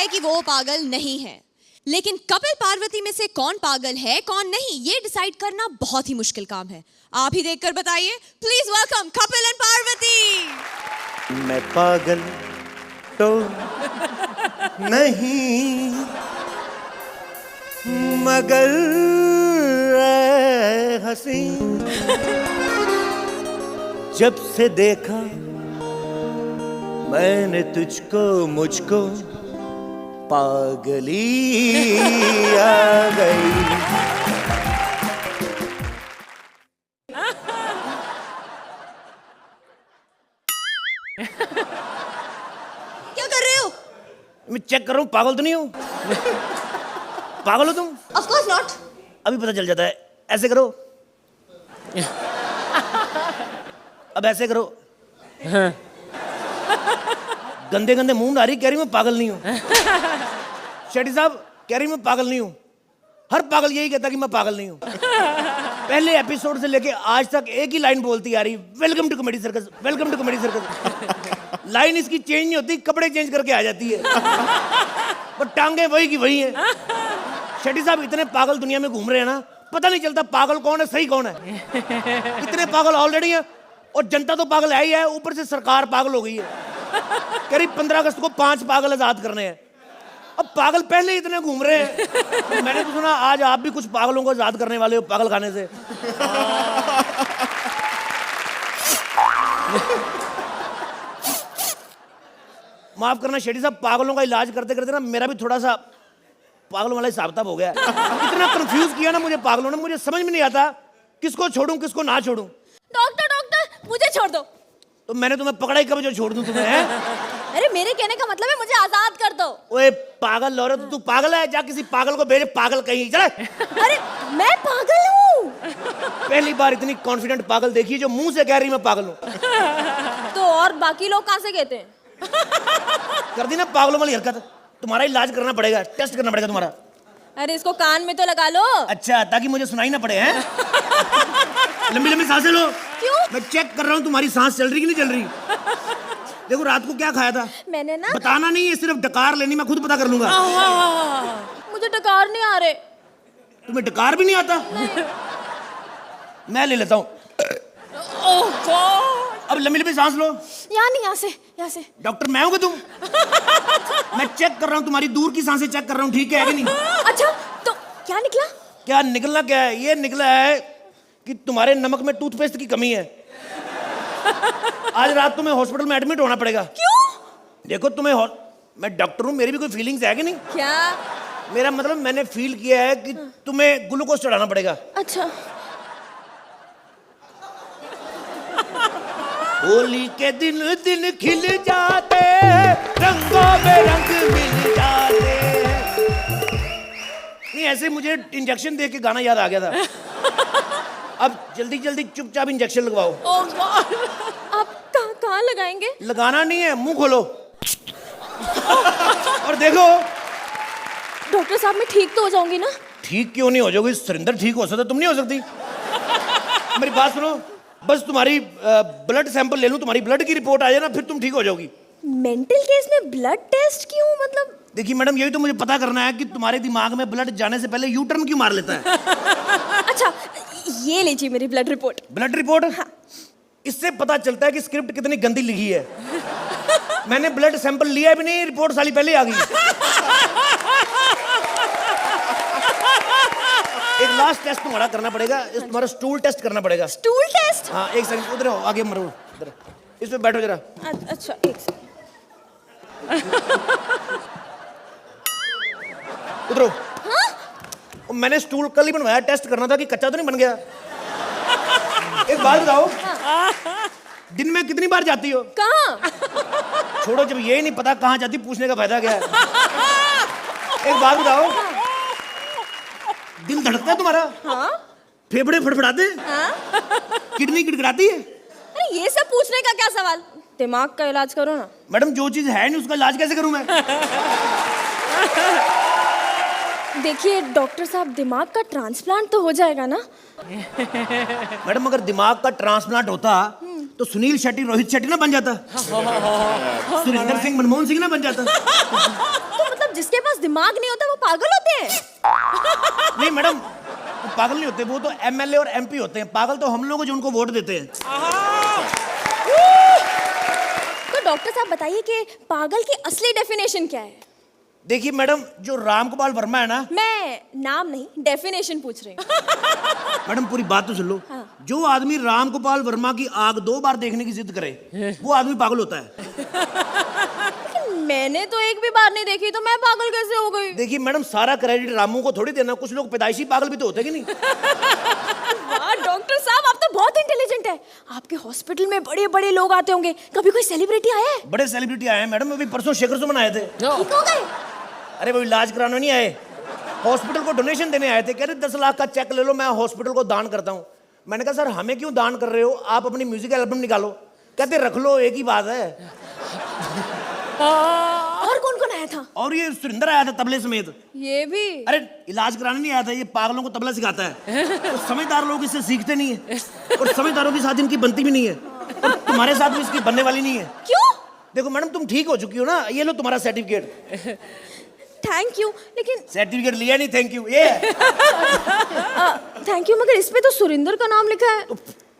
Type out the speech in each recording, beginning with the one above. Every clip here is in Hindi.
है कि वो पागल नहीं है, लेकिन कपिल पार्वती में से कौन पागल है कौन नहीं ये डिसाइड करना बहुत ही मुश्किल काम है। आप ही देखकर बताइए। Please welcome Kapil and Parvati. मैं पागल तो नहीं मगर हंसी जब से देखा मैंने तुझको मुझको पागली आ गई। क्या कर रहे हो? मैं चेक कर रहा हूँ पागल तो नहीं हूँ। पागल हो तुम? Of course not. अभी पता चल जाता है। ऐसे करो। अब ऐसे करो। गंदे गंदे मुंह आ रही, कह रही मैं पागल नहीं हूँ। शेट्टी साहब कह रही मैं पागल नहीं हूँ। हर पागल यही कहता कि मैं पागल नहीं हूँ। पहले एपिसोड से लेके आज तक एक ही लाइन बोलती आ रही, welcome to comedy circus, welcome to comedy circus. Line इसकी चेंज नहीं होती, कपड़े चेंज करके आ जाती है, पर टांगे वही की वही है। शेट्टी साहब इतने पागल दुनिया में घूम रहे हैं ना, पता नहीं चलता पागल कौन है सही कौन है। इतने पागल ऑलरेडी है और जनता तो पागल है ही है, ऊपर से सरकार पागल हो गई है। करीब 15 अगस्त को 5 पागल आजाद करने हैं। अब पागल पहले इतने घूम रहे हैं, तो मैंने तो सुना आज आप भी कुछ पागलों को आजाद करने वाले हो पागल खाने से। माफ करना शेट्टी साहब, पागलों का इलाज करते करते ना मेरा भी थोड़ा सा पागलों वाला हिसाब किताब हो गया। इतना कंफ्यूज किया ना मुझे पागलों ने, मुझे समझ में नहीं आता किसको छोड़ूं किसको ना छोड़ूं। डॉक्टर मुझे छोड़ दो। तो मैंने तुम्हें पकड़ा ही कब जो छोड़ दूं तुम्हें है? अरे मेरे कहने का मतलब है मुझे आजाद कर दो। ओए पागल लौरे, तू पागल है? जा किसी पागल को भेज, पागल कहीं चले। अरे मैं पागल हूँ। पहली बार इतनी कॉन्फिडेंट पागल देखी जो मुंह से कह रही मैं पागल हूँ। तो और बाकी लोग कहाँ से कहते हैं? कर दी ना पागलों वाली हरकत। तुम्हारा इलाज करना पड़ेगा, टेस्ट करना पड़ेगा तुम्हारा। अरे इसको कान में तो लगा लो। अच्छा, ताकि मुझे सुनाई ना पड़े हैं। लंबी लंबी सांसें लो। क्यों? मैं चेक कर रहा हूँ तुम्हारी सांस चल रही कि नहीं चल रही। देखो रात को क्या खाया था? मैंने ना, बताना नहीं है, सिर्फ डकार लेनी, मैं खुद पता कर लूंगा। मुझे डकार नहीं आ रहे। तुम्हें डकार भी नहीं आता? मैं ले लेता हूँ। अब लंबी लंबी सांस लो। यहाँ से। डॉक्टर मैं हूँ कि तुम? मैं चेक कर रहा हूँ तुम्हारी दूर की सांसें चेक कर रहा हूँ, ठीक है कि नहीं? अच्छा तो क्या निकला? क्या निकलना क्या है? ये निकला है कि तुम्हारे नमक में टूथपेस्ट की कमी है। आज रात तुम्हें हॉस्पिटल में एडमिट होना पड़ेगा। क्यों? देखो तुम्हें मैं डॉक्टर हूँ, मेरी भी कोई फीलिंग्स है कि नहीं? क्या? मेरा मतलब मैंने फील किया है कि तुम्हें ग्लूकोज चढ़ाना पड़ेगा। अच्छा। होली के दिन दिन खिल जाते, रंगों में रंग मिल जाते। नहीं ऐसे मुझे इंजेक्शन देख के गाना याद आ गया था। अब जल्दी जल्दी चुपचाप इंजेक्शन लगवाओ। आप कहाँ लगाएंगे? लगाना नहीं है, मुंह खोलो और देखो। डॉक्टर साहब मैं ठीक तो हो जाऊंगी ना? ठीक क्यों नहीं हो जाओगी? सुरिंदर ठीक हो सकता, तुम नहीं हो सकती? मेरी बात सुनो, बस तुम्हारी ब्लड सैंपल ले लूं, तुम्हारी ब्लड की रिपोर्ट आ जाए ना, फिर तुम ठीक हो जाओगी। मेंटल केस में ब्लड टेस्ट क्यों? मतलब देखिए मैडम, यही तो मुझे पता करना है कि तुम्हारे दिमाग में ब्लड जाने से पहले यू टर्न क्यों मार लेता है। अच्छा ये लीजिए मेरी ब्लड रिपोर्ट। Blood report? हाँ। इससे पता चलता है कि स्क्रिप्ट कितनी गंदी लिखी है। मैंने ब्लड सैंपल लिया भी नहीं, रिपोर्ट साली पहले आ गई। एक लास्ट टेस्ट तुम्हारा करना पड़ेगा, इस तुम्हारा स्टूल टेस्ट करना पड़ेगा। Stool test? हाँ एक सेकंड, उधर आओ, आगे मरो, इधर इस पे बैठो जरा। अच्छा एक सेकंड। उधर हाँ? मैंने स्टूल कल ही बनवाया, टेस्ट करना था कि कच्चा तो नहीं बन गया। एक बात बताओ, दिन में कितनी बार जाती हो? कहाँ? छोड़ो, जब यही नहीं पता कहाँ जाती, पूछने का फायदा क्या है। एक बात बताओ, दिल धड़कता है तुम्हारा? हाँ। फेफड़े फड़फड़ाते? हाँ। किडनी किड़किड़ाती है? अरे ये सब पूछने का क्या सवाल? दिमाग का इलाज करो ना। मैडम जो चीज है नहीं उसका इलाज कैसे करूं मैं? देखिए डॉक्टर साहब, दिमाग का ट्रांसप्लांट तो हो जाएगा ना? मैडम अगर दिमाग का ट्रांसप्लांट होता तो सुनील शेट्टी रोहित शेट्टी ना बन जाता, सुरेंद्र सिंह मनमोहन सिंह ना बन जाता। तो मतलब जिसके पास दिमाग नहीं होता वो पागल होते हैं। नहीं मैडम, वो पागल नहीं होते, वो तो एमएलए और एमपी होते हैं। पागल तो हम लोग जो उनको वोट देते हैं। तो डॉक्टर साहब बताइए कि पागल की असली डेफिनेशन क्या है? देखिए मैडम, जो रामगोपाल वर्मा है ना, मैं नाम नहीं डेफिनेशन पूछ रही हूँ। मैडम पूरी बात तो सुन लो। हाँ। जो आदमी रामगोपाल वर्मा की आग 2 बार देखने की जिद करे, वो आदमी पागल होता है। मैंने तो एक भी बार नहीं देखी, तो मैं पागल कैसे हो गई? देखिए मैडम, सारा क्रेडिट रामू को थोड़ी देना, कुछ लोग पैदाइशी पागल भी तो होते हैं कि नहीं? वाह डॉक्टर साहब, आप तो बहुत इंटेलिजेंट है। आपके हॉस्पिटल में बड़े बड़े लोग आते होंगे, कभी कोई सेलिब्रिटी आया है? बड़े सेलिब्रिटी आए हैं मैडम, अभी परसों शेखर सुमन आए थे। ठीक हो गए? अरे वो इलाज कराने नहीं आए, हॉस्पिटल को डोनेशन देने आए थे। कह रहे 10 लाख का चेक ले लो, मैं हॉस्पिटल को दान करता हूँ। मैंने कहा सर हमें क्यों दान कर रहे हो, आप अपनी म्यूजिक एल्बम निकालो। कहते रख लो, एक ही बात है। और कौन कौन आया था? और ये सुरिंदर आया था तबले समेत। ये भी? अरे इलाज कराने नहीं आया था, ये पागलों को तबला सिखाता है। तो समझदार लोग इससे सीखते नहीं है, और समझदारों के साथ इनकी बनती भी नहीं है, और तुम्हारे साथ भी इसकी बनने वाली नहीं है। क्यों? देखो मैडम, तुम ठीक हो चुकी हो ना, ये लो तुम्हारा सर्टिफिकेट। थैंक यू, लेकिन सर्टिफिकेट लिया नहीं, थैंक यू ये है। थैंक यू, मगर इस पे तो सुरिंदर का नाम लिखा है। तो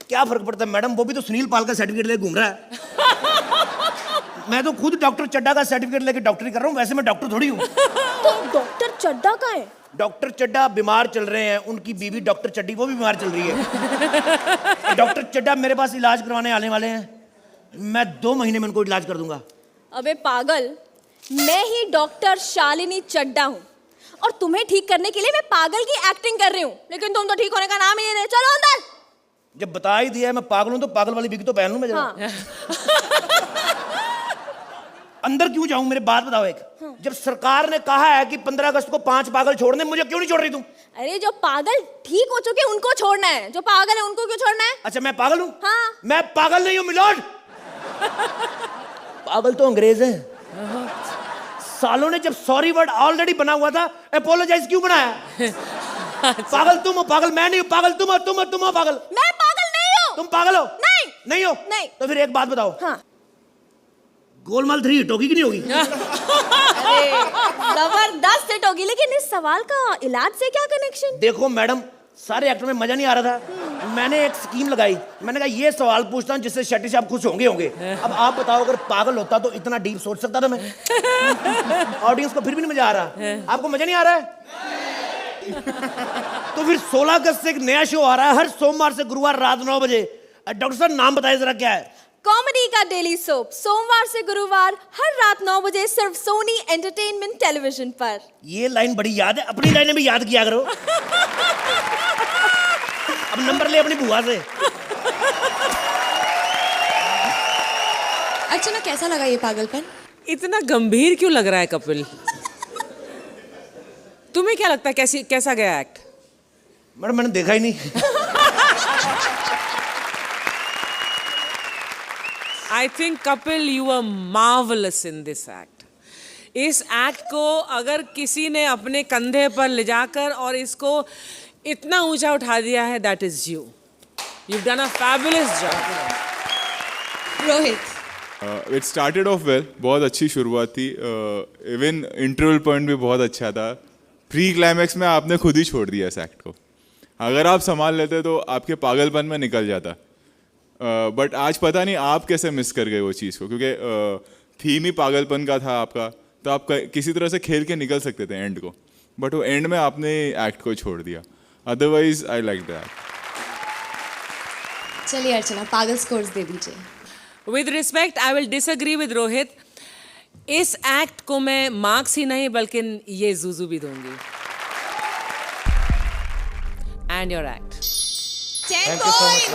क्या फर्क पड़ता है मैडम, वो भी तो सुनील पाल का सर्टिफिकेट लेके घूम रहा है। मैं तो खुद डॉक्टर चड्डा का सर्टिफिकेट लेके डॉक्टरी कर रहा हूँ, वैसे मैं डॉक्टर थोड़ी हूँ। तो डॉक्टर चड्डा का है? डॉक्टर चड्डा बीमार चल रहे हैं, उनकी बीवी डॉक्टर चड्डी वो भी बीमार चल रही है। डॉक्टर चड्डा मेरे पास इलाज करवाने आने वाले हैं, मैं 2 महीने में उनको इलाज कर दूंगा। अबे पागल, मैं ही डॉक्टर शालिनी चड्डा हूँ, और तुम्हें ठीक करने के लिए मैं पागल की एक्टिंग कर रही हूँ, लेकिन तुम तो ठीक होने का नाम ही नहीं ले। चलो अंदर। जब बता ही दिया है मैं पागल हूँ, तो पागल वाली बिग तो पहन लूं मैं जरा। हाँ। अंदर क्यों जाऊं, मेरे बात बताओ एक। जब सरकार ने कहा है कि 15 अगस्त को 5 पागल छोड़ने, मुझे क्यों नहीं छोड़ रही तुम? अरे जो पागल ठीक हो चुके उनको छोड़ना है, जो पागल है उनको क्यों छोड़ना है? अच्छा मैं पागल हूँ? हाँ। मैं पागल नहीं हूँ मिलोड। पागल तो अंग्रेज है। सालों ने जब सॉरी वर्ड ऑलरेडी बना हुआ था, अपोलोजाइज क्यों बनाया? पागल तुम हो, पागल मैं नहीं हूँ। पागल तुम हो, तुम हो पागल। मैं पागल नहीं हूँ। तुम पागल हो? नहीं। नहीं हो? नहीं। तो फिर एक बात बताओ। हाँ। गोलमाल 3 हिट होगी कि नहीं होगी? अरे जबरदस्त हिट होगी, लेकिन इस सवाल का इलाज से क्या कनेक्शन? देखो मैडम, सारे एक्टर में मजा नहीं आ रहा था, मैंने एक स्कीम लगाई। मैंने कहा ये सवाल पूछता हूँ जिससे शेट्टी साहब खुश होंगे। अब आप बताओ, अगर पागल होता तो इतना डीप सोच सकता था मैं? ऑडियंस को फिर भी नहीं मजा आ रहा। आपको मजा नहीं आ रहा है? तो फिर 16 अगस्त से एक नया शो आ रहा है, हर सोमवार से गुरुवार रात 9 बजे। डॉक्टर साहब नाम बताइए जरा, क्या है? कॉमेडी का डेली सोप, सोमवार से गुरुवार हर रात 9 बजे, सिर्फ सोनी एंटरटेनमेंट टेलीविजन पर। ये लाइन बड़ी याद है, अपनी लाइनें भी याद किया करो। अब नंबर ले अपनी बुआ से। अच्छा ना, कैसा लगा ये पागलपन? इतना गंभीर क्यों लग रहा है कपिल? तुम्हें क्या लगता है कैसा गया एक्ट? मैडम मैंने देखा ही नहीं। I think Kapil you are marvellous in this act. इस एक्ट को अगर किसी ने अपने कंधे पर ले जाकर और इसको इतना ऊंचा उठा दिया है, that is you. You done a fabulous job. Rohit, it started off well, बहुत अच्छी शुरुआत थी। इवन इंटरवल पॉइंट भी बहुत अच्छा था। प्री क्लाइमैक्स में आपने खुद ही छोड़ दिया इस एक्ट को। अगर आप संभाल लेते तो आपके पागलपन में निकल जाता। बट आज पता नहीं आप कैसे मिस कर गए वो चीज़ को, क्योंकि थीम ही पागलपन का था आपका, तो आप किसी तरह से खेल के निकल सकते थे एंड को। बट वो एंड में आपने एक्ट को छोड़ दिया। Otherwise I like that. चलिए अर्चना, पागल स्कोर्स दे दीजिए। With respect, I will disagree with Rohit. इस एक्ट को मैं मार्क्स ही नहीं बल्कि ये जुजू भी दूंगी। And your act. 10 points.